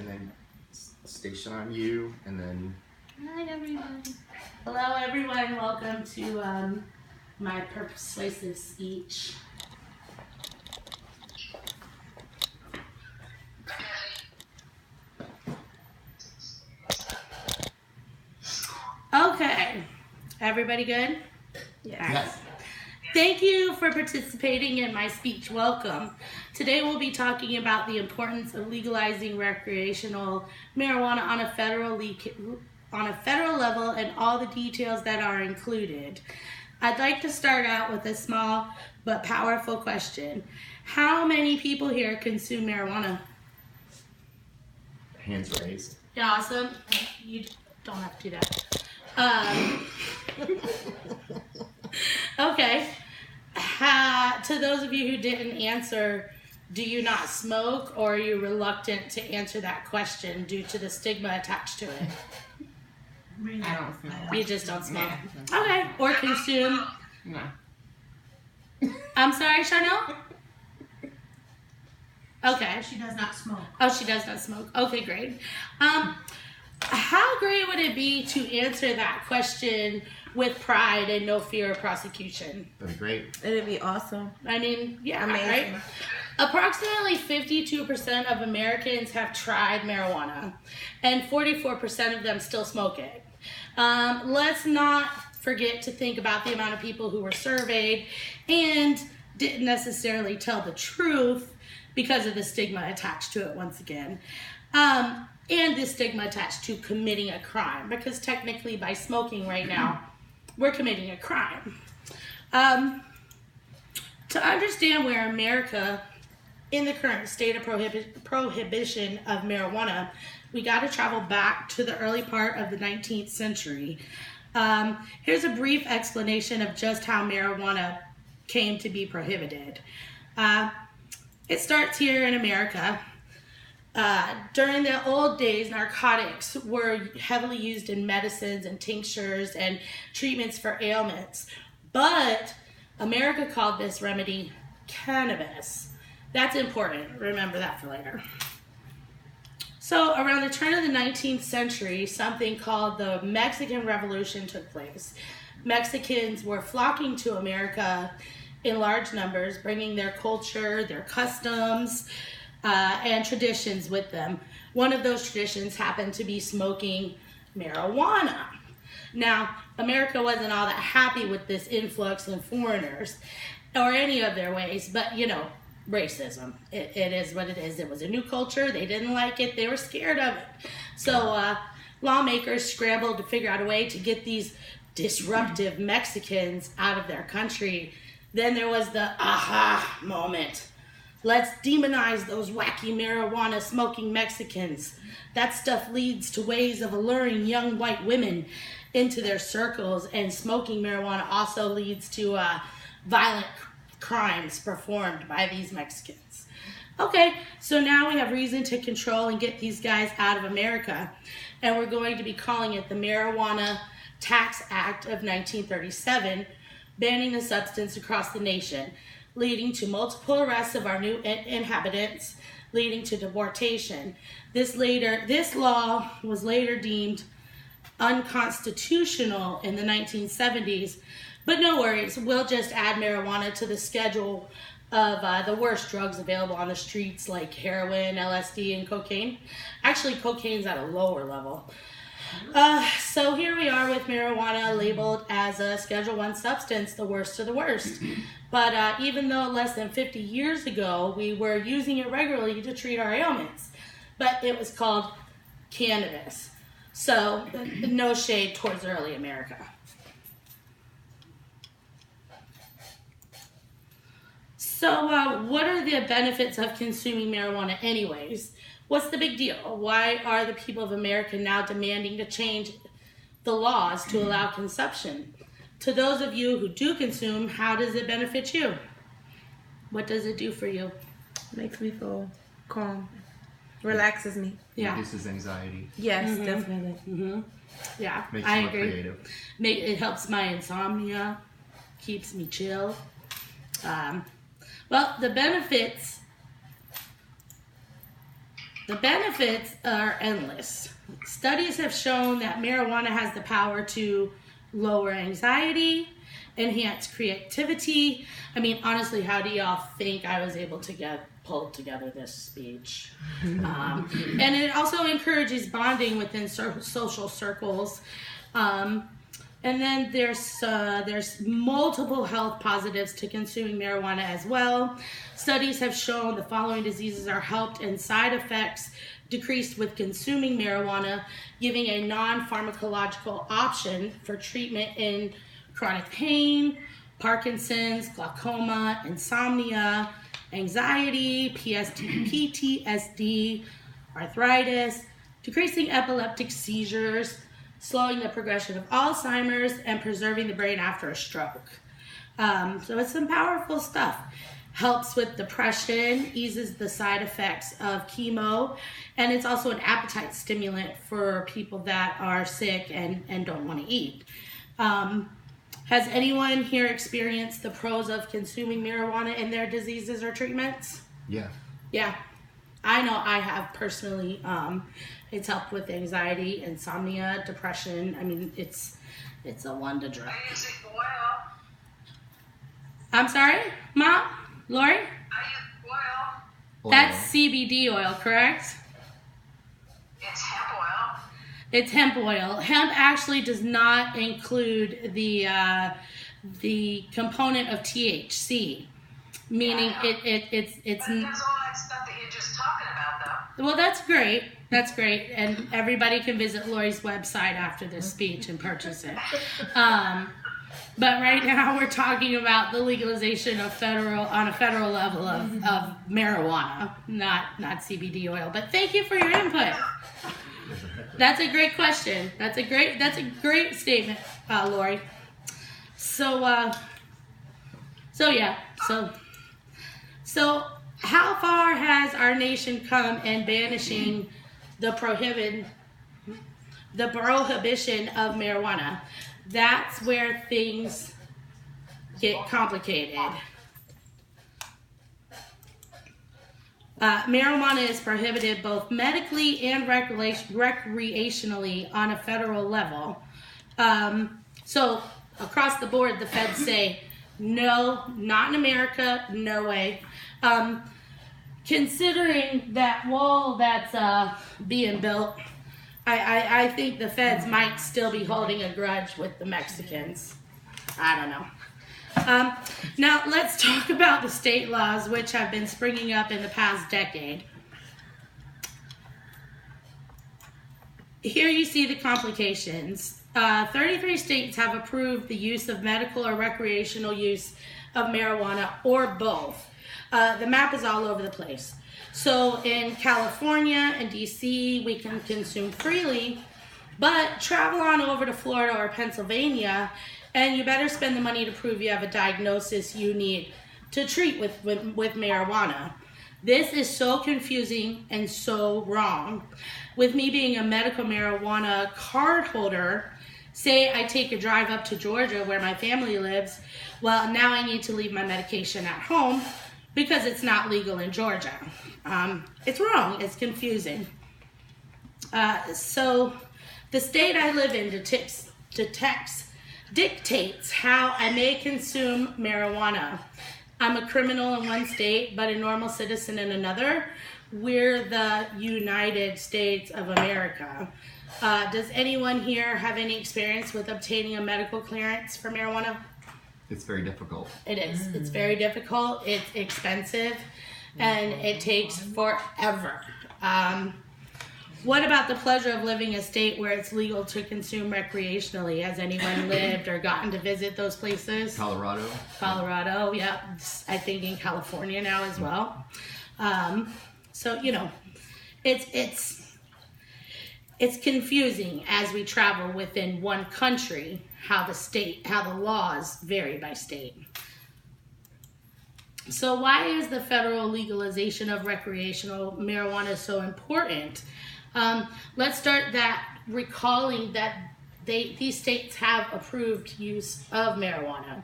and then station on you, and then... Hi, everyone. Hello, everyone. Welcome to my persuasive speech. Okay. Everybody good? Yes. Thank you for participating in my speech. Welcome. Today we'll be talking about the importance of legalizing recreational marijuana on a federal level and all the details that are included. I'd like to start out with a small but powerful question. How many people here consume marijuana? Hands raised. Yeah, awesome. You don't have to do that. Okay. To those of you who didn't answer, do you not smoke, or are you reluctant to answer that question due to the stigma attached to it? I don't smoke. You just don't smoke. Okay. Or consume. No. I'm sorry, Charnel? Okay. She does not smoke. Oh, she does not smoke. Okay, great. How great would it be to answer that question with pride and no fear of prosecution? That'd be great. It'd be awesome. I mean, yeah, Amazing. right? Approximately 52% of Americans have tried marijuana, and 44% of them still smoke it. Let's not forget to think about the amount of people who were surveyed and didn't necessarily tell the truth because of the stigma attached to it once again. And the stigma attached to committing a crime, because technically by smoking right now, we're committing a crime. To understand where America, in the current state of prohibition of marijuana, we got to travel back to the early part of the 19th century. Here's a brief explanation of just how marijuana came to be prohibited. It starts here in America. During the old days, narcotics were heavily used in medicines and tinctures and treatments for ailments. But America called this remedy cannabis. That's important. Remember that for later. So around the turn of the 19th century, something called the Mexican Revolution took place. Mexicans were flocking to America in large numbers, bringing their culture, their customs, and traditions with them. One of those traditions happened to be smoking marijuana. Now, America wasn't all that happy with this influx of foreigners or any of their ways, but you know, racism. It is what it is. It was a new culture. They didn't like it. They were scared of it. So lawmakers scrambled to figure out a way to get these disruptive Mexicans out of their country. Then there was the aha moment. Let's demonize those wacky marijuana smoking Mexicans. That stuff leads to ways of alluring young white women into their circles, and smoking marijuana also leads to violent crimes performed by these Mexicans. Okay, so now we have reason to control and get these guys out of America, and we're going to be calling it the Marijuana Tax Act of 1937, banning the substance across the nation, leading to multiple arrests of our new inhabitants, leading to deportation. This law was later deemed unconstitutional in the 1970s, but no worries, we'll just add marijuana to the schedule of the worst drugs available on the streets, like heroin, LSD, and cocaine. Actually, cocaine's at a lower level. So here we are with marijuana labeled as a Schedule I substance, the worst of the worst. But even though less than 50 years ago, we were using it regularly to treat our ailments, but it was called cannabis. So no shade towards early America. So what are the benefits of consuming marijuana anyways? What's the big deal? Why are the people of America now demanding to change the laws to allow consumption? To those of you who do consume, how does it benefit you? What does it do for you? Makes me feel calm. Relaxes me. Yeah. Reduces anxiety. Yes, definitely. Mm-hmm. Yeah, Makes I you more agree. creative. It helps my insomnia, keeps me chill. Well, the benefits The benefits are endless. Studies have shown that marijuana has the power to lower anxiety, enhance creativity. I mean, honestly, how do y'all think I was able to get pulled together this speech? And it also encourages bonding within social circles. And then there's multiple health positives to consuming marijuana as well. Studies have shown the following diseases are helped and side effects decreased with consuming marijuana, giving a non-pharmacological option for treatment in chronic pain, Parkinson's, glaucoma, insomnia, anxiety, PTSD, arthritis, decreasing epileptic seizures, slowing the progression of Alzheimer's, and preserving the brain after a stroke. So it's some powerful stuff. Helps with depression, eases the side effects of chemo, and it's also an appetite stimulant for people that are sick and don't want to eat. Has anyone here experienced the pros of consuming marijuana in their diseases or treatments? Yeah. Yeah, I know I have personally. It's helped with anxiety, insomnia, depression. I mean, it's a wonder drug. I use oil. I'm sorry, Mom? Lori? I use oil. That's CBD oil, correct? It's hemp oil. It's hemp oil. Hemp actually does not include the component of THC, meaning it's. But it does all that stuff that you're just talking about, though. Well, that's great. That's great, and everybody can visit Lori's website after this speech and purchase it. But right now we're talking about the legalization of on a federal level of marijuana, not CBD oil. But thank you for your input. That's a great question. That's a great statement, Lori. So how far has our nation come in banishing the prohibition of marijuana? That's where things get complicated. Marijuana is prohibited both medically and recreationally on a federal level. So across the board, the feds say, no, not in America, no way. Considering that wall that's being built, I think the feds might still be holding a grudge with the Mexicans. I don't know. Now, let's talk about the state laws which have been springing up in the past decade. Here you see the complications. 33 states have approved the use of medical or recreational use of marijuana or both. The map is all over the place. So in California and DC, we can consume freely, but travel on over to Florida or Pennsylvania, and you better spend the money to prove you have a diagnosis you need to treat with marijuana. This is so confusing and so wrong. With me being a medical marijuana card holder, say I take a drive up to Georgia where my family lives, well, now I need to leave my medication at home because it's not legal in Georgia. It's wrong, it's confusing. So the state I live in dictates how I may consume marijuana. I'm a criminal in one state, but a normal citizen in another. We're the United States of America. Does anyone here have any experience with obtaining a medical clearance for marijuana? It's very difficult. It is. It's very difficult. It's expensive, and it takes forever. What about the pleasure of living in a state where it's legal to consume recreationally? Has anyone lived or gotten to visit those places? Colorado. Colorado, yeah. I think in California now as well. So, you know, it's confusing as we travel within one country how the laws vary by state. So why is the federal legalization of recreational marijuana so important? Let's start that recalling that these states have approved use of marijuana.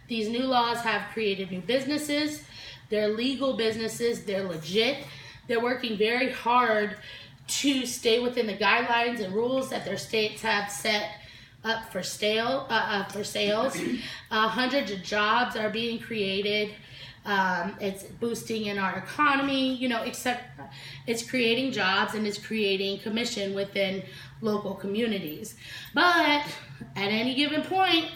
These new laws have created new businesses. They're legal businesses. They're legit. They're working very hard to stay within the guidelines and rules that their states have set up for sales. Hundreds of jobs are being created. It's boosting in our economy, except it's creating jobs and it's creating commission within local communities. But at any given point,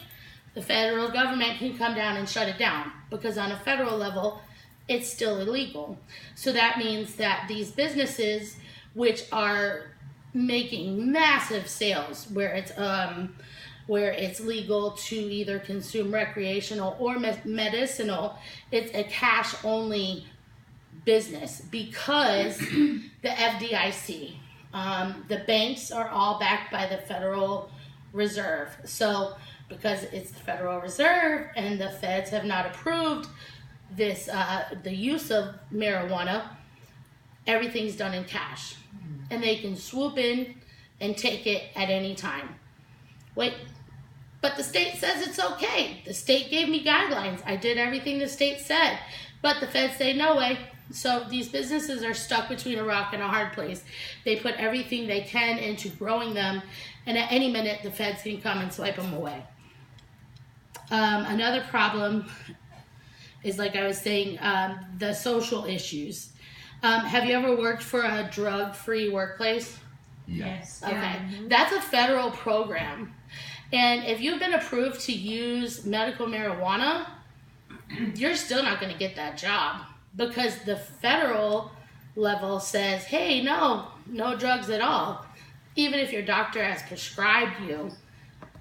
the federal government can come down and shut it down, because on a federal level, it's still illegal. So that means that these businesses, which are making massive sales, where it's legal to either consume recreational or medicinal, it's a cash only business, because the FDIC, the banks are all backed by the Federal Reserve. So because it's the Federal Reserve and the feds have not approved this, the use of marijuana, everything's done in cash. And they can swoop in and take it at any time. Wait, but the state says it's okay. The state gave me guidelines. I did everything the state said. But the feds say no way. So these businesses are stuck between a rock and a hard place. They put everything they can into growing them, and at any minute the feds can come and swipe them away. Another problem is, like I was saying, the social issues. Have you ever worked for a drug-free workplace? Yes. Okay. That's a federal program. And if you've been approved to use medical marijuana, you're still not going to get that job, because the federal level says, hey, no drugs at all. Even if your doctor has prescribed you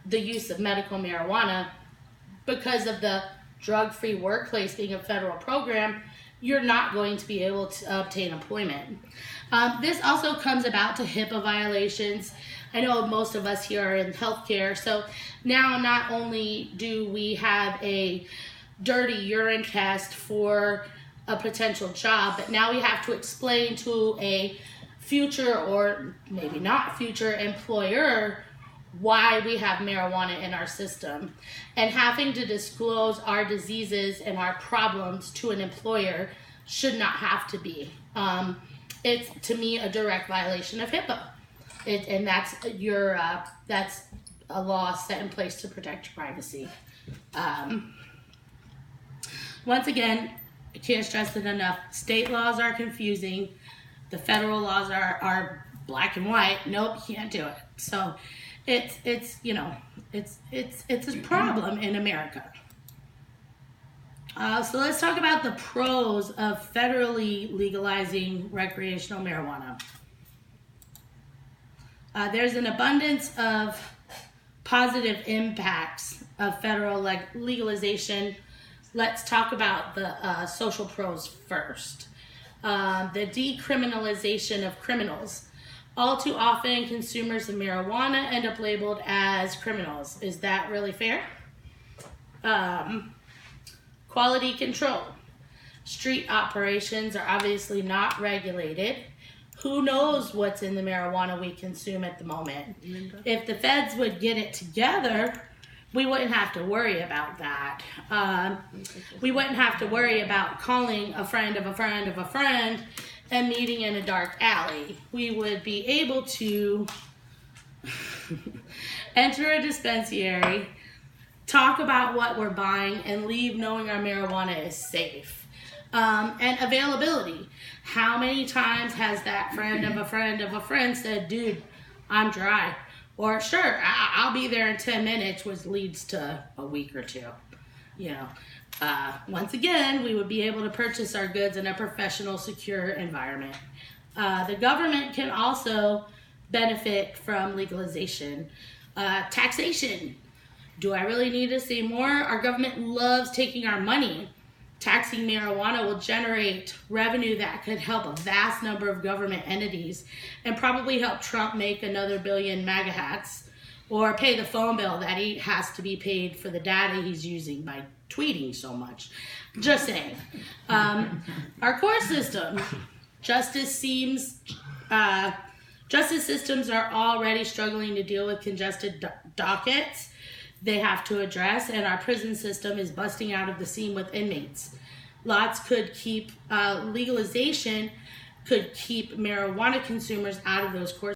the use of medical marijuana, because of the drug-free workplace being a federal program, you're not going to be able to obtain employment. This also comes about to HIPAA violations. I know most of us here are in healthcare, so now not only do we have a dirty urine test for a potential job, but now we have to explain to a future, or maybe not future, employer why we have marijuana in our system. And having to disclose our diseases and our problems to an employer should not have to be. It's, to me, a direct violation of HIPAA. And that's that's a law set in place to protect your privacy. Once again, I can't stress it enough. State laws are confusing. The federal laws are black and white. Nope, you can't do it. So it's a problem in America. So let's talk about the pros of federally legalizing recreational marijuana. There's an abundance of positive impacts of federal legalization. Let's talk about the social pros first. The decriminalization of criminals. All too often, consumers of marijuana end up labeled as criminals. Is that really fair? Quality control. Street operations are obviously not regulated. Who knows what's in the marijuana we consume at the moment? If the feds would get it together, we wouldn't have to worry about that. We wouldn't have to worry about calling a friend of a friend of a friend and meeting in a dark alley. We would be able to enter a dispensary, talk about what we're buying, and leave knowing our marijuana is safe. And availability. How many times has that friend of a friend of a friend said, dude, I'm dry? Or sure, I'll be there in 10 minutes, which leads to a week or two. Once again, we would be able to purchase our goods in a professional, secure environment. The government can also benefit from legalization. Taxation. Do I really need to say more? Our government loves taking our money. Taxing marijuana will generate revenue that could help a vast number of government entities and probably help Trump make another billion MAGA hats, or pay the phone bill that he has to be paid for the data he's using by tweeting so much. Just saying. Our court system. Justice systems are already struggling to deal with congested dockets they have to address, and our prison system is busting out of the seam with inmates. Lots could keep legalization could keep marijuana consumers out of those court